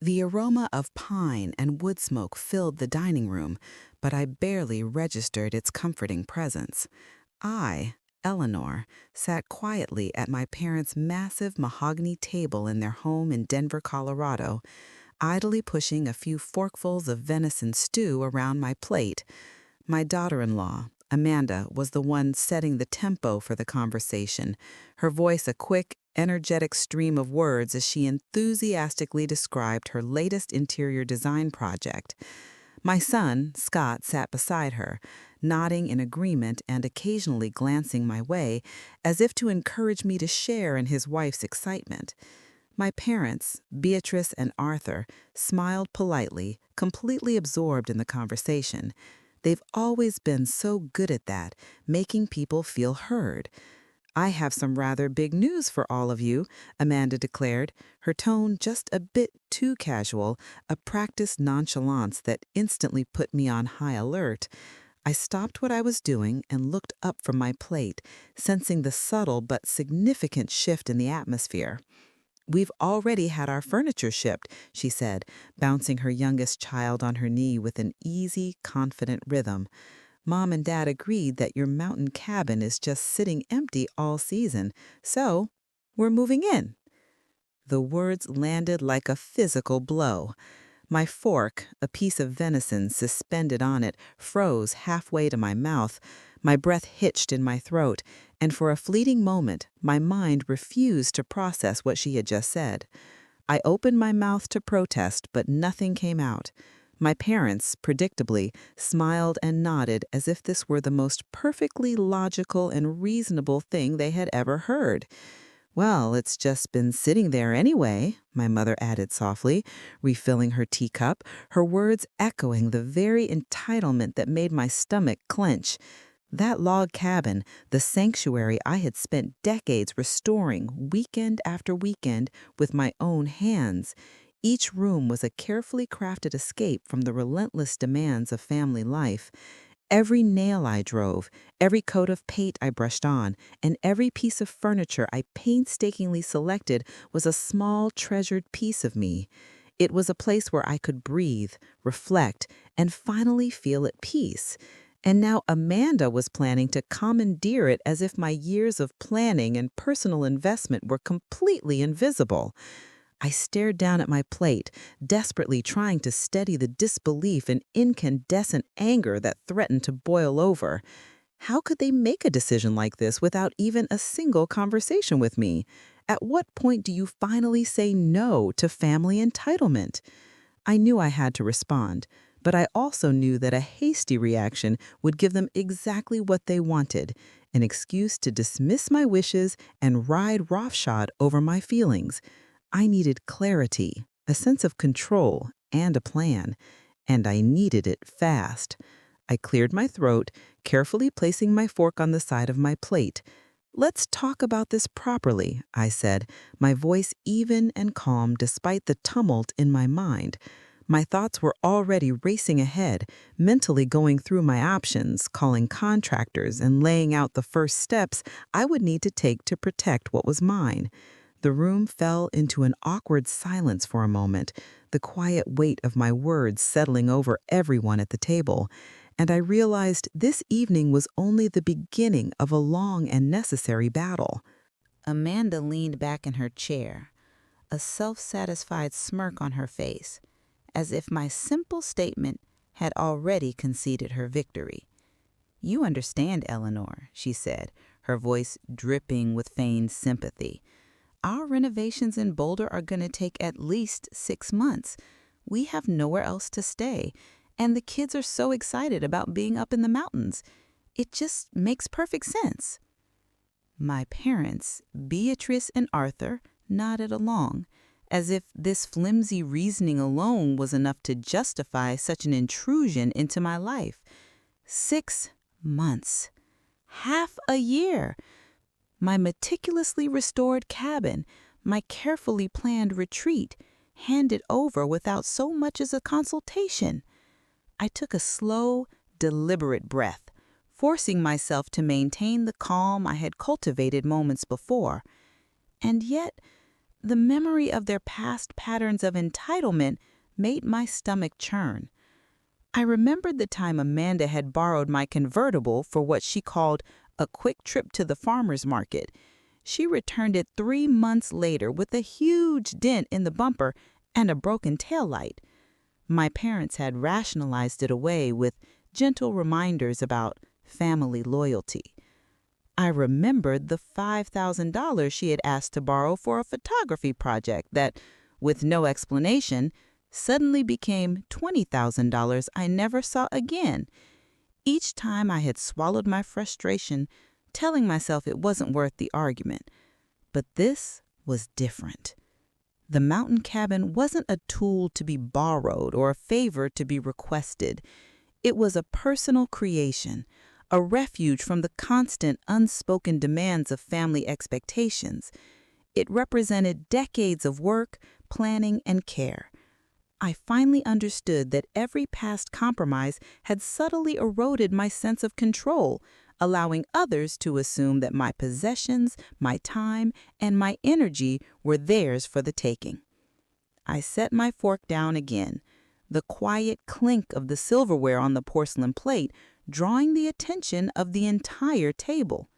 The aroma of pine and wood smoke filled the dining room, but I barely registered its comforting presence. I, Eleanor, sat quietly at my parents' massive mahogany table in their home in Denver, Colorado, idly pushing a few forkfuls of venison stew around my plate. My daughter-in-law, Amanda, was the one setting the tempo for the conversation, her voice a quick, energetic stream of words as she enthusiastically described her latest interior design project. My son, Scott, sat beside her, nodding in agreement and occasionally glancing my way as if to encourage me to share in his wife's excitement. My parents, Beatrice and Arthur, smiled politely, completely absorbed in the conversation. They've always been so good at that, making people feel heard. "I have some rather big news for all of you," Amanda declared, her tone just a bit too casual, a practiced nonchalance that instantly put me on high alert. I stopped what I was doing and looked up from my plate, sensing the subtle but significant shift in the atmosphere. "We've already had our furniture shipped," she said, bouncing her youngest child on her knee with an easy, confident rhythm. "Mom and Dad agreed that your mountain cabin is just sitting empty all season, so we're moving in." The words landed like a physical blow. My fork, a piece of venison suspended on it, froze halfway to my mouth. My breath hitched in my throat, and for a fleeting moment, my mind refused to process what she had just said. I opened my mouth to protest, but nothing came out. My parents, predictably, smiled and nodded as if this were the most perfectly logical and reasonable thing they had ever heard. "Well, it's just been sitting there anyway," my mother added softly, refilling her teacup, her words echoing the very entitlement that made my stomach clench. That log cabin, the sanctuary I had spent decades restoring weekend after weekend with my own hands. Each room was a carefully crafted escape from the relentless demands of family life. Every nail I drove, every coat of paint I brushed on, and every piece of furniture I painstakingly selected was a small, treasured piece of me. It was a place where I could breathe, reflect, and finally feel at peace. And now Amanda was planning to commandeer it as if my years of planning and personal investment were completely invisible. I stared down at my plate, desperately trying to steady the disbelief and incandescent anger that threatened to boil over. How could they make a decision like this without even a single conversation with me? At what point do you finally say no to family entitlement? I knew I had to respond, but I also knew that a hasty reaction would give them exactly what they wanted, an excuse to dismiss my wishes and ride roughshod over my feelings. I needed clarity, a sense of control, and a plan, and I needed it fast. I cleared my throat, carefully placing my fork on the side of my plate. "Let's talk about this properly," I said, my voice even and calm despite the tumult in my mind. My thoughts were already racing ahead, mentally going through my options, calling contractors, and laying out the first steps I would need to take to protect what was mine. The room fell into an awkward silence for a moment, the quiet weight of my words settling over everyone at the table, and I realized this evening was only the beginning of a long and necessary battle. Amanda leaned back in her chair, a self-satisfied smirk on her face, as if my simple statement had already conceded her victory. "You understand, Eleanor," she said, her voice dripping with feigned sympathy. "Our renovations in Boulder are going to take at least 6 months. We have nowhere else to stay, and the kids are so excited about being up in the mountains. It just makes perfect sense." My parents, Beatrice and Arthur, nodded along, as if this flimsy reasoning alone was enough to justify such an intrusion into my life. 6 months. Half a year. My meticulously restored cabin, my carefully planned retreat, handed over without so much as a consultation. I took a slow, deliberate breath, forcing myself to maintain the calm I had cultivated moments before. And yet, The memory of their past patterns of entitlement made my stomach churn. I remembered the time Amanda had borrowed my convertible for what she called a quick trip to the farmer's market. She returned it 3 months later with a huge dent in the bumper and a broken taillight. My parents had rationalized it away with gentle reminders about family loyalty. I remembered the $5,000 she had asked to borrow for a photography project that, with no explanation, suddenly became $20,000 I never saw again. Each time I had swallowed my frustration, telling myself it wasn't worth the argument. But this was different. The mountain cabin wasn't a tool to be borrowed or a favor to be requested. It was a personal creation, a refuge from the constant, unspoken demands of family expectations. It represented decades of work, planning, and care. I finally understood that every past compromise had subtly eroded my sense of control, allowing others to assume that my possessions, my time, and my energy were theirs for the taking. I set my fork down again, the quiet clink of the silverware on the porcelain plate drawing the attention of the entire table.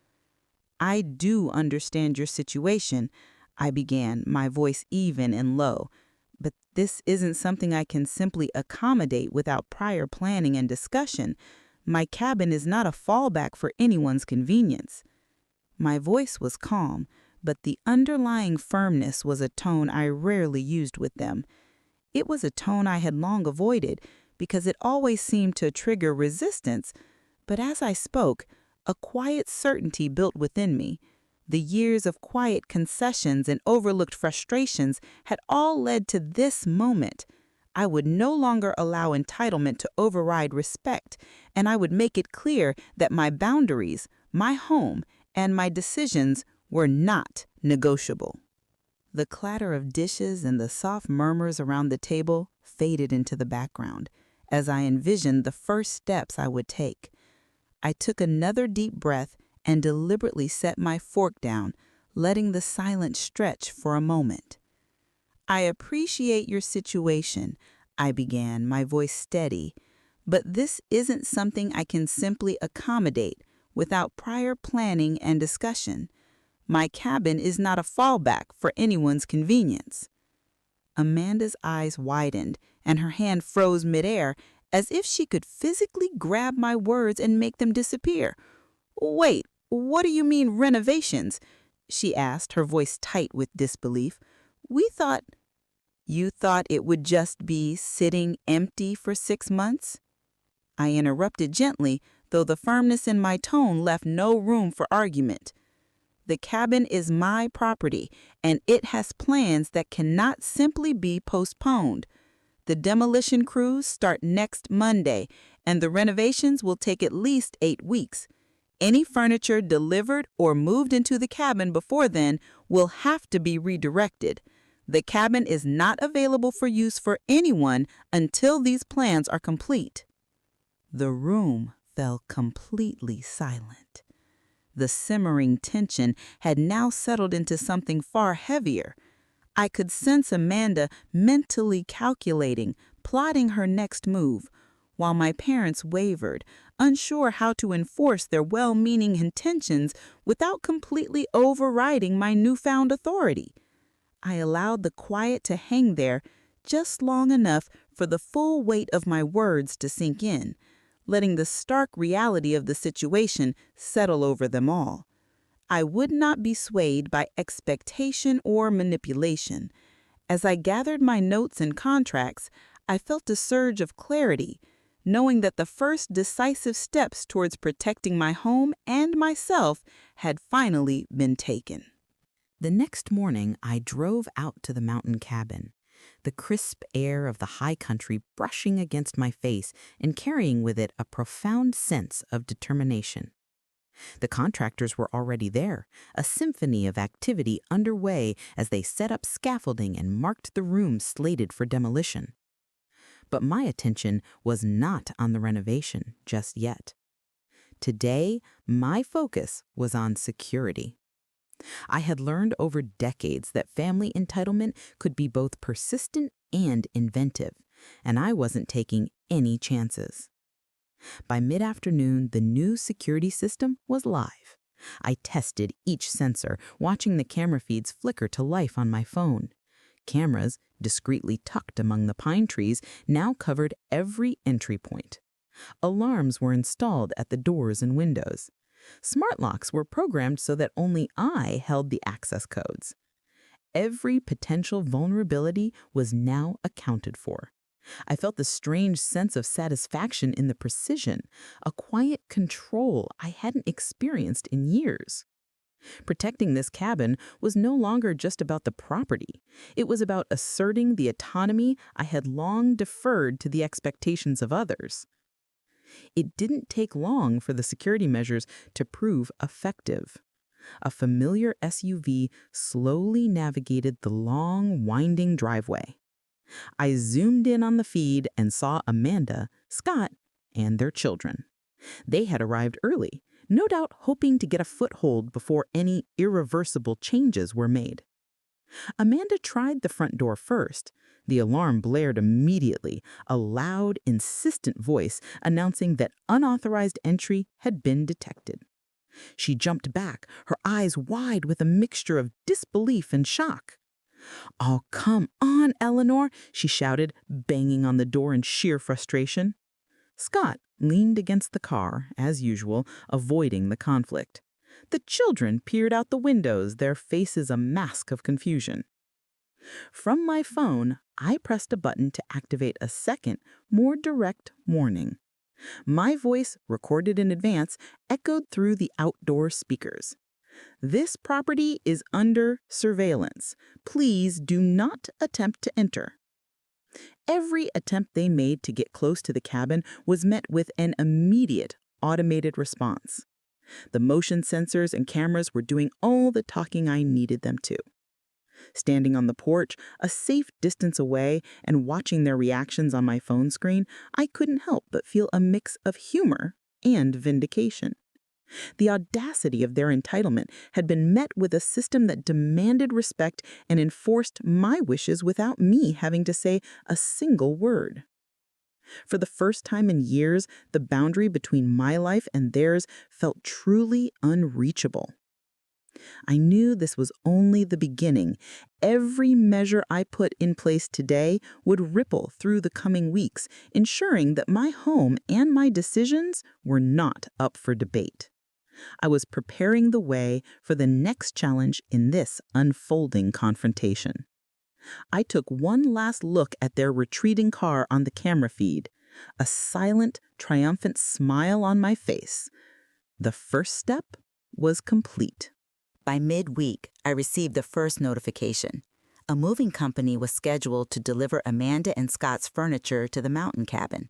"I do understand your situation," I began, my voice even and low. "But this isn't something I can simply accommodate without prior planning and discussion. My cabin is not a fallback for anyone's convenience." My voice was calm, but the underlying firmness was a tone I rarely used with them. It was a tone I had long avoided because it always seemed to trigger resistance, but as I spoke, a quiet certainty built within me. The years of quiet concessions and overlooked frustrations had all led to this moment. I would no longer allow entitlement to override respect, and I would make it clear that my boundaries, my home, and my decisions were not negotiable. The clatter of dishes and the soft murmurs around the table faded into the background as I envisioned the first steps I would take. I took another deep breath and deliberately set my fork down, letting the silence stretch for a moment. "I appreciate your situation," I began, my voice steady, "but this isn't something I can simply accommodate without prior planning and discussion. My cabin is not a fallback for anyone's convenience." Amanda's eyes widened and her hand froze midair as if she could physically grab my words and make them disappear. "Wait, what do you mean renovations?" she asked, her voice tight with disbelief. "We thought—" "You thought it would just be sitting empty for 6 months?" I interrupted gently, though the firmness in my tone left no room for argument. "The cabin is my property, and it has plans that cannot simply be postponed. The demolition crews start next Monday, and the renovations will take at least 8 weeks. Any furniture delivered or moved into the cabin before then will have to be redirected. The cabin is not available for use for anyone until these plans are complete." The room fell completely silent. The simmering tension had now settled into something far heavier. I could sense Amanda mentally calculating, plotting her next move, while my parents wavered, unsure how to enforce their well-meaning intentions without completely overriding my newfound authority. I allowed the quiet to hang there just long enough for the full weight of my words to sink in, letting the stark reality of the situation settle over them all. I would not be swayed by expectation or manipulation. As I gathered my notes and contracts, I felt a surge of clarity, knowing that the first decisive steps towards protecting my home and myself had finally been taken. The next morning, I drove out to the mountain cabin, the crisp air of the high country brushing against my face and carrying with it a profound sense of determination. The contractors were already there, a symphony of activity underway as they set up scaffolding and marked the rooms slated for demolition. But my attention was not on the renovation just yet. Today, my focus was on security. I had learned over decades that family entitlement could be both persistent and inventive, and I wasn't taking any chances. By mid-afternoon, the new security system was live. I tested each sensor, watching the camera feeds flicker to life on my phone. Cameras, discreetly tucked among the pine trees, now covered every entry point. Alarms were installed at the doors and windows. Smart locks were programmed so that only I held the access codes. Every potential vulnerability was now accounted for. I felt the strange sense of satisfaction in the precision, a quiet control I hadn't experienced in years. Protecting this cabin was no longer just about the property. It was about asserting the autonomy I had long deferred to the expectations of others. It didn't take long for the security measures to prove effective. A familiar SUV slowly navigated the long, winding driveway. I zoomed in on the feed and saw Amanda, Scott, and their children. They had arrived early, no doubt hoping to get a foothold before any irreversible changes were made. Amanda tried the front door first. The alarm blared immediately, a loud, insistent voice announcing that unauthorized entry had been detected. She jumped back, her eyes wide with a mixture of disbelief and shock. "Oh, come on, Eleanor," she shouted, banging on the door in sheer frustration. Scott leaned against the car, as usual, avoiding the conflict. The children peered out the windows, their faces a mask of confusion. From my phone, I pressed a button to activate a second, more direct warning. My voice, recorded in advance, echoed through the outdoor speakers. "This property is under surveillance. Please do not attempt to enter." Every attempt they made to get close to the cabin was met with an immediate automated response. The motion sensors and cameras were doing all the talking I needed them to. Standing on the porch, a safe distance away, and watching their reactions on my phone screen, I couldn't help but feel a mix of humor and vindication. The audacity of their entitlement had been met with a system that demanded respect and enforced my wishes without me having to say a single word. For the first time in years, the boundary between my life and theirs felt truly unreachable. I knew this was only the beginning. Every measure I put in place today would ripple through the coming weeks, ensuring that my home and my decisions were not up for debate. I was preparing the way for the next challenge in this unfolding confrontation. I took one last look at their retreating car on the camera feed, a silent, triumphant smile on my face. The first step was complete. By midweek, I received the first notification. A moving company was scheduled to deliver Amanda and Scott's furniture to the mountain cabin.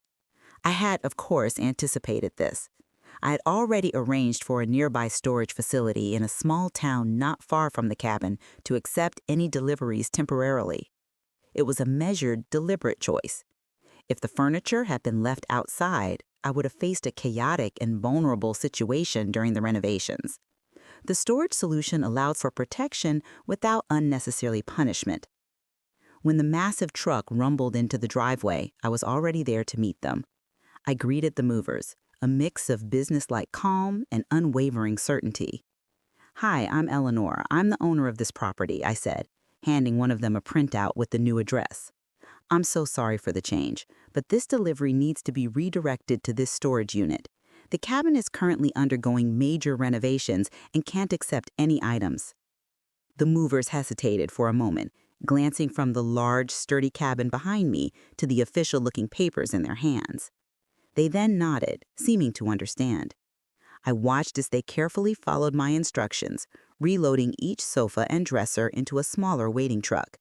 I had, of course, anticipated this. I had already arranged for a nearby storage facility in a small town not far from the cabin to accept any deliveries temporarily. It was a measured, deliberate choice. If the furniture had been left outside, I would have faced a chaotic and vulnerable situation during the renovations. The storage solution allowed for protection without unnecessary punishment. When the massive truck rumbled into the driveway, I was already there to meet them. I greeted the movers, a mix of businesslike calm and unwavering certainty. "Hi, I'm Eleanor. I'm the owner of this property," I said, handing one of them a printout with the new address. "I'm so sorry for the change, but this delivery needs to be redirected to this storage unit. The cabin is currently undergoing major renovations and can't accept any items." The movers hesitated for a moment, glancing from the large, sturdy cabin behind me to the official-looking papers in their hands. They then nodded, seeming to understand. I watched as they carefully followed my instructions, reloading each sofa and dresser into a smaller waiting truck.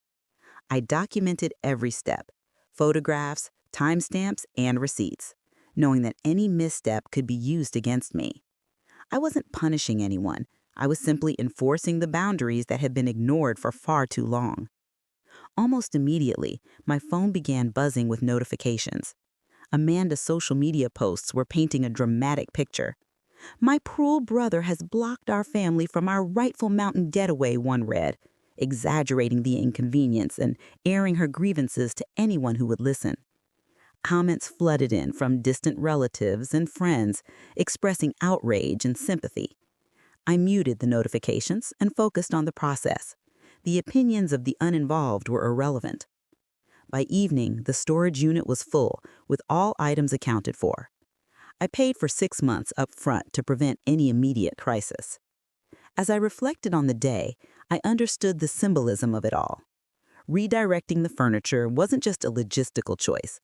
I documented every step, photographs, timestamps, and receipts, knowing that any misstep could be used against me. I wasn't punishing anyone. I was simply enforcing the boundaries that had been ignored for far too long. Almost immediately, my phone began buzzing with notifications. Amanda's social media posts were painting a dramatic picture. My cruel brother has blocked our family from our rightful mountain getaway, one read, exaggerating the inconvenience and airing her grievances to anyone who would listen. Comments flooded in from distant relatives and friends, expressing outrage and sympathy. I muted the notifications and focused on the process. The opinions of the uninvolved were irrelevant. By evening, the storage unit was full, with all items accounted for. I paid for 6 months up front to prevent any immediate crisis. As I reflected on the day, I understood the symbolism of it all. Redirecting the furniture wasn't just a logistical choice.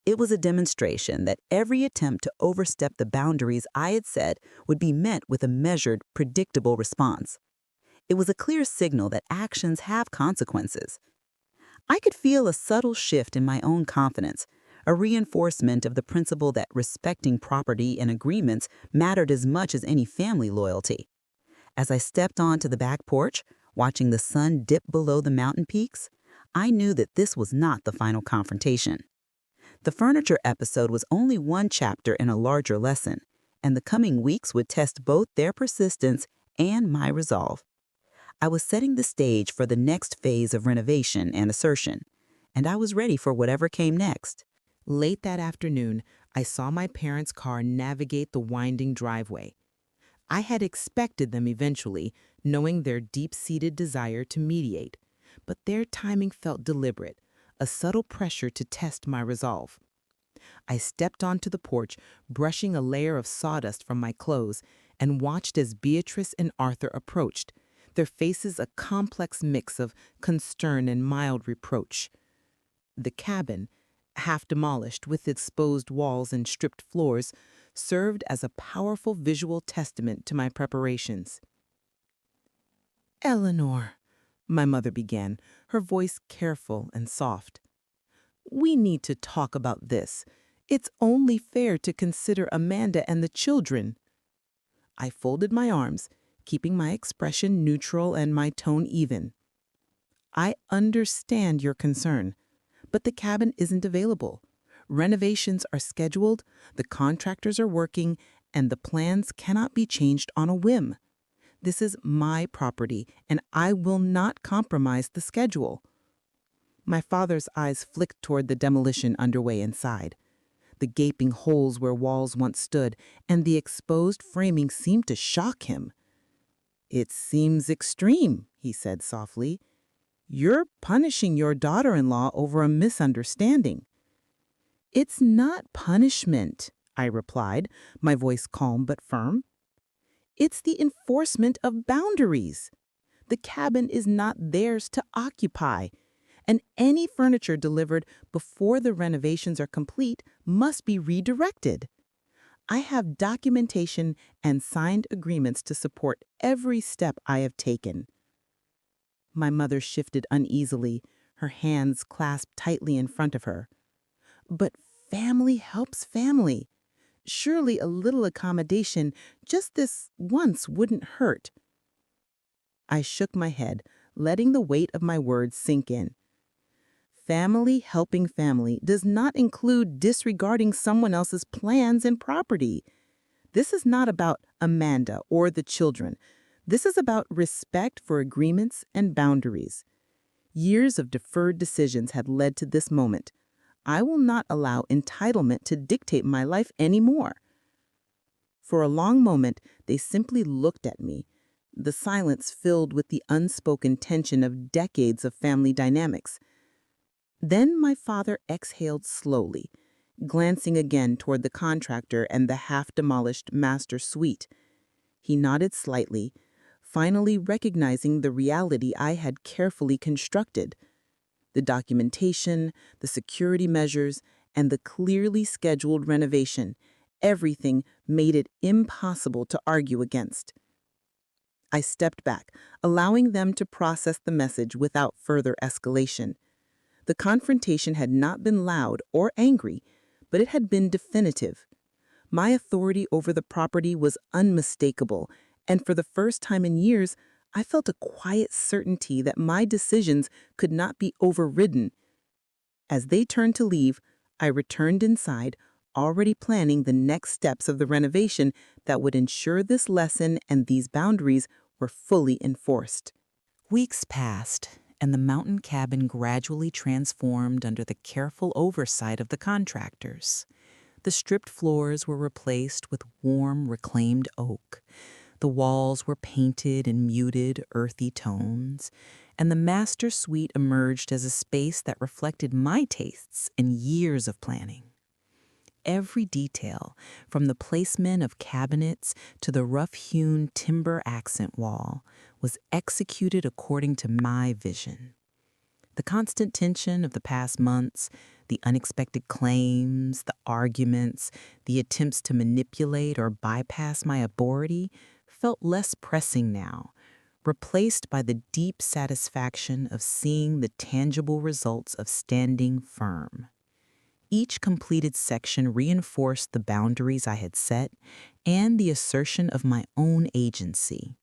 It was a demonstration that every attempt to overstep the boundaries I had set would be met with a measured, predictable response. It was a clear signal that actions have consequences. I could feel a subtle shift in my own confidence, a reinforcement of the principle that respecting property and agreements mattered as much as any family loyalty. As I stepped onto the back porch, watching the sun dip below the mountain peaks, I knew that this was not the final confrontation. The furniture episode was only one chapter in a larger lesson, and the coming weeks would test both their persistence and my resolve. I was setting the stage for the next phase of renovation and assertion, and I was ready for whatever came next. Late that afternoon, I saw my parents' car navigate the winding driveway. I had expected them eventually, knowing their deep-seated desire to mediate, but their timing felt deliberate, a subtle pressure to test my resolve. I stepped onto the porch, brushing a layer of sawdust from my clothes, and watched as Beatrice and Arthur approached, their faces a complex mix of concern and mild reproach. The cabin, half demolished with exposed walls and stripped floors, served as a powerful visual testament to my preparations. "Eleanor," my mother began, her voice careful and soft. "We need to talk about this. It's only fair to consider Amanda and the children." I folded my arms, keeping my expression neutral and my tone even. "I understand your concern, but the cabin isn't available. Renovations are scheduled, the contractors are working, and the plans cannot be changed on a whim. This is my property, and I will not compromise the schedule." My father's eyes flicked toward the demolition underway inside. The gaping holes where walls once stood and the exposed framing seemed to shock him. "It seems extreme," he said softly. "You're punishing your daughter-in-law over a misunderstanding." "It's not punishment," I replied, my voice calm but firm. "It's the enforcement of boundaries. The cabin is not theirs to occupy, and any furniture delivered before the renovations are complete must be redirected. I have documentation and signed agreements to support every step I have taken." My mother shifted uneasily, her hands clasped tightly in front of her. "But family helps family. Surely a little accommodation just this once wouldn't hurt." I shook my head, letting the weight of my words sink in. Family helping family does not include disregarding someone else's plans and property. This is not about Amanda or the children. This is about respect for agreements and boundaries. Years of deferred decisions had led to this moment. I will not allow entitlement to dictate my life anymore. For a long moment, they simply looked at me, the silence filled with the unspoken tension of decades of family dynamics. Then my father exhaled slowly, glancing again toward the contractor and the half-demolished master suite. He nodded slightly, finally recognizing the reality I had carefully constructed. The documentation, the security measures, and the clearly scheduled renovation, everything made it impossible to argue against. I stepped back, allowing them to process the message without further escalation. The confrontation had not been loud or angry, but it had been definitive. My authority over the property was unmistakable, and for the first time in years, I felt a quiet certainty that my decisions could not be overridden. As they turned to leave, I returned inside, already planning the next steps of the renovation that would ensure this lesson and these boundaries were fully enforced. Weeks passed, and the mountain cabin gradually transformed under the careful oversight of the contractors. The stripped floors were replaced with warm, reclaimed oak. The walls were painted in muted, earthy tones, and the master suite emerged as a space that reflected my tastes and years of planning. Every detail, from the placement of cabinets to the rough-hewn timber accent wall, was executed according to my vision. The constant tension of the past months, the unexpected claims, the arguments, the attempts to manipulate or bypass my authority felt less pressing now, replaced by the deep satisfaction of seeing the tangible results of standing firm. Each completed section reinforced the boundaries I had set and the assertion of my own agency.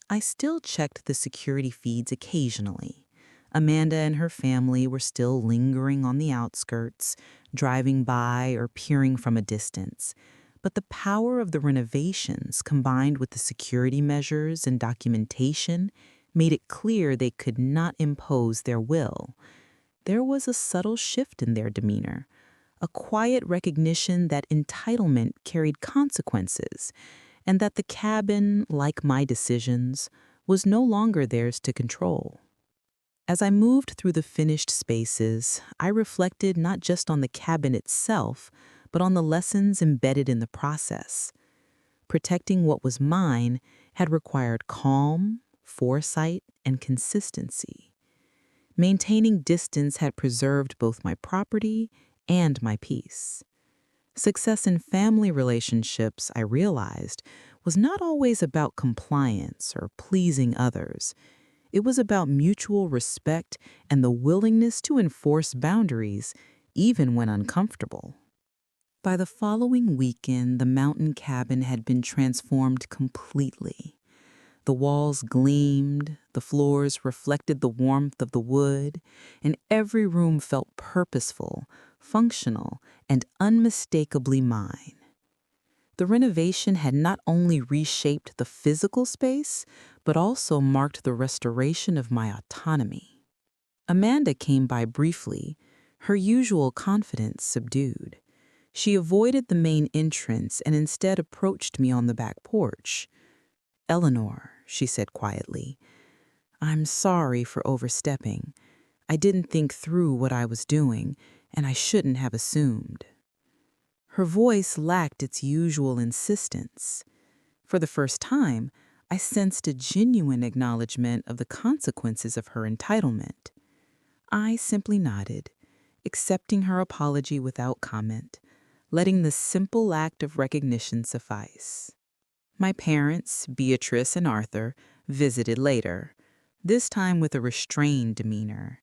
I still checked the security feeds occasionally. Amanda and her family were still lingering on the outskirts, driving by or peering from a distance. But the power of the renovations, combined with the security measures and documentation, made it clear they could not impose their will. There was a subtle shift in their demeanor, a quiet recognition that entitlement carried consequences, and that the cabin, like my decisions, was no longer theirs to control. As I moved through the finished spaces, I reflected not just on the cabin itself, but on the lessons embedded in the process. Protecting what was mine had required calm, foresight, and consistency. Maintaining distance had preserved both my property and my peace. Success in family relationships, I realized, was not always about compliance or pleasing others. It was about mutual respect and the willingness to enforce boundaries, even when uncomfortable. By the following weekend, the mountain cabin had been transformed completely. The walls gleamed, the floors reflected the warmth of the wood, and every room felt purposeful, functional, and unmistakably mine. The renovation had not only reshaped the physical space, but also marked the restoration of my autonomy. Amanda came by briefly, her usual confidence subdued. She avoided the main entrance and instead approached me on the back porch. "Eleanor," she said quietly, "I'm sorry for overstepping. I didn't think through what I was doing, and I shouldn't have assumed." Her voice lacked its usual insistence. For the first time, I sensed a genuine acknowledgement of the consequences of her entitlement. I simply nodded, accepting her apology without comment, letting the simple act of recognition suffice. My parents, Beatrice and Arthur, visited later, this time with a restrained demeanor.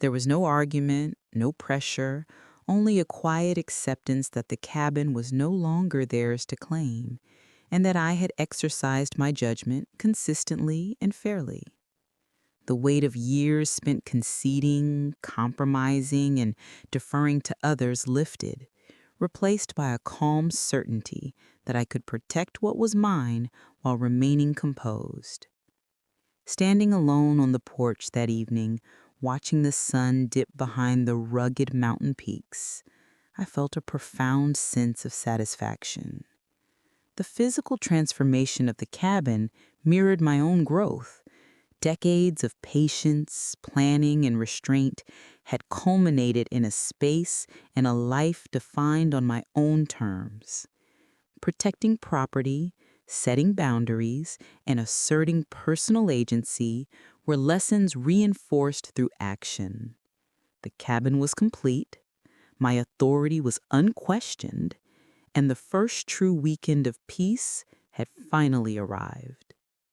There was no argument, no pressure, only a quiet acceptance that the cabin was no longer theirs to claim, and that I had exercised my judgment consistently and fairly. The weight of years spent conceding, compromising, and deferring to others lifted, replaced by a calm certainty that I could protect what was mine while remaining composed. Standing alone on the porch that evening, watching the sun dip behind the rugged mountain peaks, I felt a profound sense of satisfaction. The physical transformation of the cabin mirrored my own growth. Decades of patience, planning, and restraint had culminated in a space and a life defined on my own terms. Protecting property, setting boundaries, and asserting personal agency were lessons reinforced through action. The cabin was complete, my authority was unquestioned, and the first true weekend of peace had finally arrived.